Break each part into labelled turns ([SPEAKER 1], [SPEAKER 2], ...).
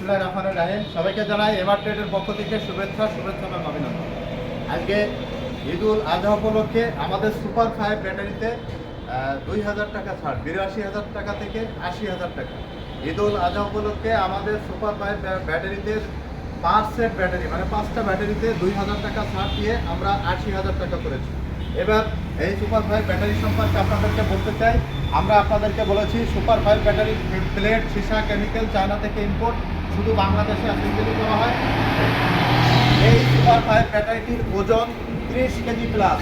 [SPEAKER 1] বিসমিল্লাহির রহমানির রহিম। সবাইকে জানাই এমআর ট্রেডের পক্ষ থেকে শুভেচ্ছা এবং অভিনন্দন। আজকে ঈদুল আজহা উপলক্ষে আমাদের সুপার 5 ব্যাটারিতে 2000 টাকা ছাড়, 82,000 টাকা থেকে 80,000 টাকা। ঈদুল আজহা উপলক্ষে আমাদের সুপার 5 ব্যাটারিতে 5 সেট ব্যাটারি মানে 5টা ব্যাটারিতে 2000 টাকা ছাড় দিয়ে আমরা 80,000 টাকা করেছি। এবার এই সুপার 5 ব্যাটারি সম্পর্কে আপনাদেরকে বলতে চাই, আমরা আপনাদেরকে বলেছি সুপার 5 ব্যাটারি প্লেট, সীসা, কেমিক্যাল চায়না থেকে ইম্পোর্ট, শুধু বাংলাদেশে অ্যাসেম্বলি করা হয়। এই সুপার 5 ব্যাটারিটির ওজন 30 কেজি প্লাস।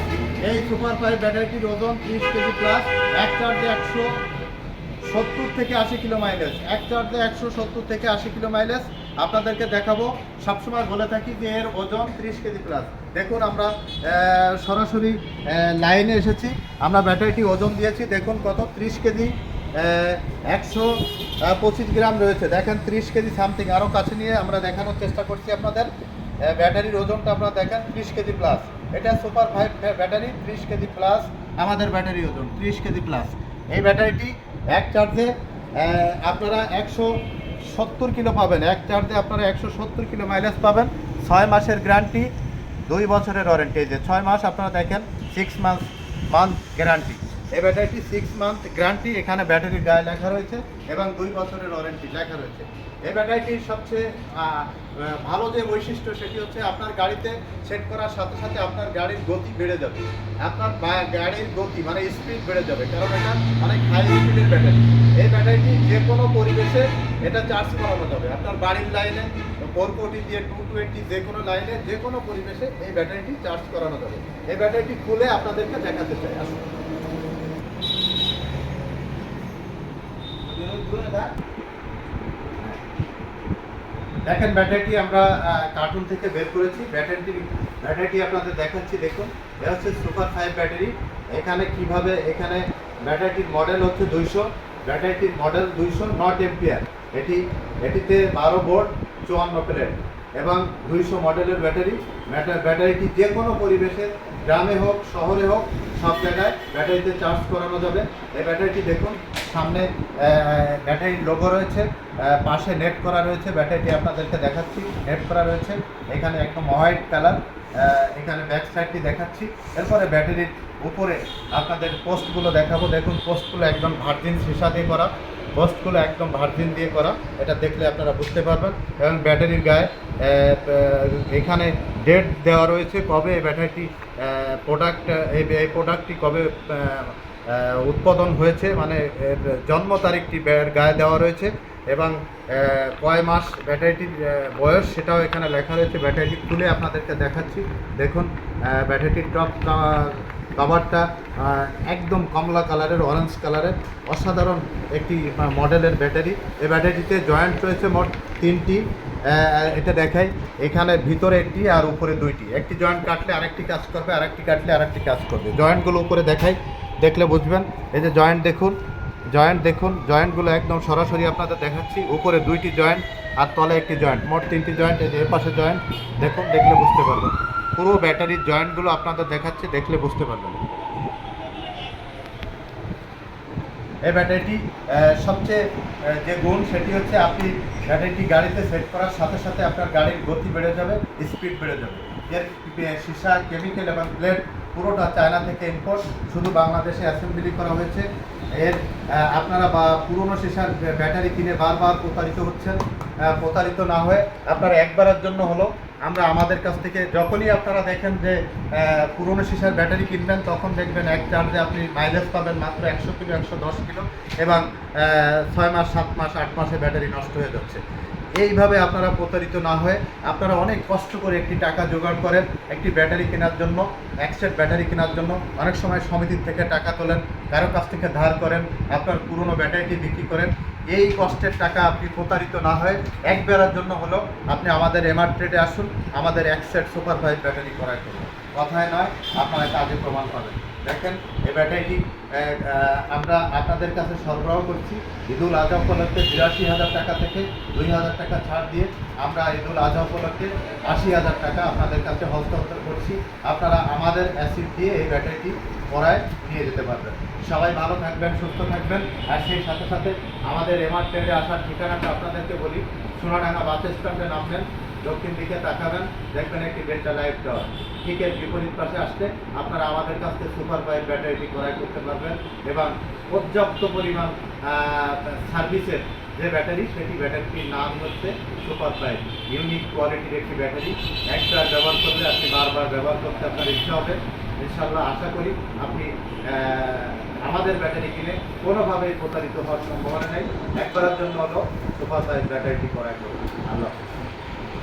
[SPEAKER 1] এই সুপার 5 ব্যাটারিটির ওজন 30 কেজি প্লাস। এক চার্জে 170 থেকে 80 কিলো মাইলেজ। এক চার্জে 170 থেকে 80 কিলো মাইলেজ আপনাদেরকে দেখাবো। সবসময় বলে থাকি যে এর ওজন 30 কেজি প্লাস। দেখুন আমরা সরাসরি লাইনে এসেছি, আমরা ব্যাটারিটি ওজন দিয়েছি, দেখুন কত 30 কেজি 125 গ্রাম রয়েছে। দেখেন 30 কেজি সামথিং। আরও কাছে নিয়ে আমরা দেখানোর চেষ্টা করছি আপনাদের। ব্যাটারির ওজনটা আপনারা দেখেন 30 কেজি প্লাস। এটা সুপার 5 ব্যাটারি 30 কেজি প্লাস। আমাদের ব্যাটারি ওজন 30 কেজি প্লাস। এই ব্যাটারিটি এক চার্জে আপনারা 170 কিলো পাবেন। এক চার্জে আপনারা 170 কিলো মাইলেজ পাবেন। 6 মাসের গ্যারান্টি, 2 বছরের ওয়ারেন্টি। এই যে 6 মাস আপনারা দেখেন, 6 মান্থ গ্যারান্টি। এই ব্যাটারিটি 6 মান্থ গ্যারান্টি, এখানে ব্যাটারির গায়ে লেখা রয়েছে এবং 2 বছরের ওয়ারেন্টি লেখা রয়েছে। এই ব্যাটারিটির সবচেয়ে ভালো যে বৈশিষ্ট্য সেটি হচ্ছে আপনার গাড়িতে সেট করার সাথে সাথে আপনার গাড়ির গতি বেড়ে যাবে। আপনার গাড়ির গতি মানে স্পিড বেড়ে যাবে, কারণ এটা অনেক হাই স্পিডের ব্যাটারি। এই ব্যাটারিটি যে কোনো পরিবেশে এটা চার্জ করানো যাবে। আপনার বাড়ির লাইনে 440 দিয়ে 220 যে কোনো লাইনে যে কোনো পরিবেশে এই ব্যাটারিটি চার্জ করানো যাবে। এই ব্যাটারিটি খুলে আপনাদেরকে দেখাতে চাই। আসুন দেখেন, ব্যাটারিটি আমরা কার্টুন থেকে বের করেছি। ব্যাটারিটি আপনাদের দেখাচ্ছি। দেখুন, এটা হচ্ছে সুপার 5 ব্যাটারি। এখানে কিভাবে, এখানে ব্যাটারিটির মডেল হচ্ছে 200, ব্যাটারিটির মডেল 200 নট এম্পিয়ার। এটিতে 12 ভোল্ট 54 প্লেট এবং 200 মডেলের ব্যাটারি। ব্যাটারিটি যে কোনো পরিবেশে, গ্রামে হোক শহরে হোক, সব জায়গায় ব্যাটারিতে চার্জ করানো যাবে। এই ব্যাটারিটি দেখুন, সামনে ব্যাটারির লোগো রয়েছে, পাশে নেট করা রয়েছে। ব্যাটারিটি আপনাদেরকে দেখাচ্ছি, নেট করা রয়েছে। এখানে একদম হোয়াইট কালার। এখানে ব্যাক সাইডটি দেখাচ্ছি। এরপরে ব্যাটারির উপরে আপনাদের পোস্টগুলো দেখাবো। দেখুন, পোস্টগুলো একদম ভার্জিন সীসা দিয়ে করা, পোস্টগুলো একদম ভার্জিন দিয়ে করা। এটা দেখলে আপনারা বুঝতে পারবেন। এবং ব্যাটারির গায়ে এখানে ডেট দেওয়া রয়েছে, কবে এই ব্যাটারিটি এই প্রোডাক্টটি কবে উৎপাদন হয়েছে, মানে এর জন্ম তারিখটি গায়ে দেওয়া রয়েছে এবং কয় মাস ব্যাটারিটির বয়স সেটাও এখানে লেখা রয়েছে। ব্যাটারিটি খুলে আপনাদেরকে দেখাচ্ছি। দেখুন, ব্যাটারিটির টপ কভারটা একদম কমলা কালারের, অরেঞ্জ কালারের, অসাধারণ একটি মডেলের ব্যাটারি। এই ব্যাটারিটিতে জয়েন্ট রয়েছে মোট 3টি। এটা দেখাই, এখানে ভিতরে একটি আর উপরে 2টি। একটি জয়েন্ট কাটলে আরেকটি কাজ করবে, আরেকটি কাটলে আরেকটি কাজ করবে। জয়েন্টগুলো উপরে দেখাই, দেখলে বুঝবেন। এই যে জয়েন্ট দেখুন, জয়েন্টগুলো একদম সরাসরি আপনাদের দেখাচ্ছি। উপরে 2টি জয়েন্ট আর তলে একটি জয়েন্ট, মোট 3টি জয়েন্ট। এই যে এর পাশে জয়েন্ট দেখুন, দেখলে বুঝতে পারবেন। পুরো ব্যাটারির জয়েন্টগুলো আপনাদের দেখাচ্ছি, দেখলে বুঝতে পারবেন। এই ব্যাটারিটি সবচেয়ে যে গুণ সেটি হচ্ছে, আপনি ব্যাটারিটি গাড়িতে সেট করার সাথে সাথে আপনার গাড়ির গতি বেড়ে যাবে, স্পিড বেড়ে যাবে। এর সীসা, কেমিক্যাল এবং প্লেট পুরোটা চায়না থেকে ইম্পোর্ট, শুধু বাংলাদেশে অ্যাসেম্বলি করা হয়েছে। এর আপনারা পুরনো সীসার ব্যাটারি কিনে বারবার প্রতারিত হচ্ছেন। প্রতারিত না হয়ে আপনারা একবারের জন্য হলো, আমরা আমাদের কাছ থেকে যখনই আপনারা দেখেন যে পুরনো সীসার ব্যাটারি কিনবেন, তখন দেখবেন এক চার্জে আপনি মাইলেজ পাবেন মাত্র 100 কিলো, 110 কিলো এবং 6 মাস, 7 মাস, 8 মাসে ব্যাটারি নষ্ট হয়ে যাচ্ছে। এইভাবে আপনারা প্রতারিত না হয়ে, আপনারা অনেক কষ্ট করে একটি টাকা জোগাড় করেন একটি ব্যাটারি কেনার জন্য, এক সেট ব্যাটারি কেনার জন্য। অনেক সময় সমিতির থেকে টাকা তোলেন, কারো কাছ থেকে ধার করেন, আপনার পুরনো ব্যাটারিটি বিক্রি করেন। এই কষ্টের টাকা আপনি প্রতারিত না হয়ে একবারের জন্য হলো আপনি আমাদের এমআর ট্রেডে আসুন, আমাদের এক সেট সুপার 5 ব্যাটারি ক্রয় করুন। কথায় নয়, আপনারা কাজে প্রমাণ পাবেন। দেখেন এই ব্যাটারিটি আমরা আপনাদের কাছে সরবরাহ করছি ঈদুল আজহা উপলক্ষে ৮২,০০০ টাকা থেকে ২,০০০ টাকা ছাড় দিয়ে আমরা ঈদুল আজহা উপলক্ষে ৮০,০০০ টাকা আপনাদের কাছে হস্তান্তর করছি। আপনারা আমাদের অ্যাসিড দিয়ে এই ব্যাটারিটি পড়ায় নিয়ে যেতে পারবেন। সবাই ভালো থাকবেন, সুস্থ থাকবেন। আর সেই সাথে সাথে আমাদের এমআর ট্রেডে আসার ঠিকানাটা আপনাদেরকে বলি। সোনাডাঙ্গা বাস স্ট্যান্ডে নামবেন, দক্ষিণ দিকে তাকাবেন, দেখবেন একটি ডেল্টা লাইট টাওয়ার। ঠিক এর বিপরীত পাশে আসলে আপনারা আমাদের কাছ থেকে সুপার পাইপ ব্যাটারিটি ক্রয় করতে পারবেন এবং পর্যাপ্ত পরিমাণ সার্ভিসের যে ব্যাটারি, সেটি ব্যাটারিটির নাম হচ্ছে সুপার পাইপ। ইউনিক কোয়ালিটির একটি ব্যাটারি, একবার ব্যবহার করলে আপনি বারবার ব্যবহার করতে আপনার ইচ্ছা হবে। ইনশাল্লাহ আশা করি আপনি আমাদের ব্যাটারি কিনে কোনোভাবেই প্রতারিত হওয়ার সম্ভাবনা নেই। একবারের জন্য হলো সুপার পাইপ ব্যাটারিটি ক্রয় করুন। আল্লাহ হাফেজ।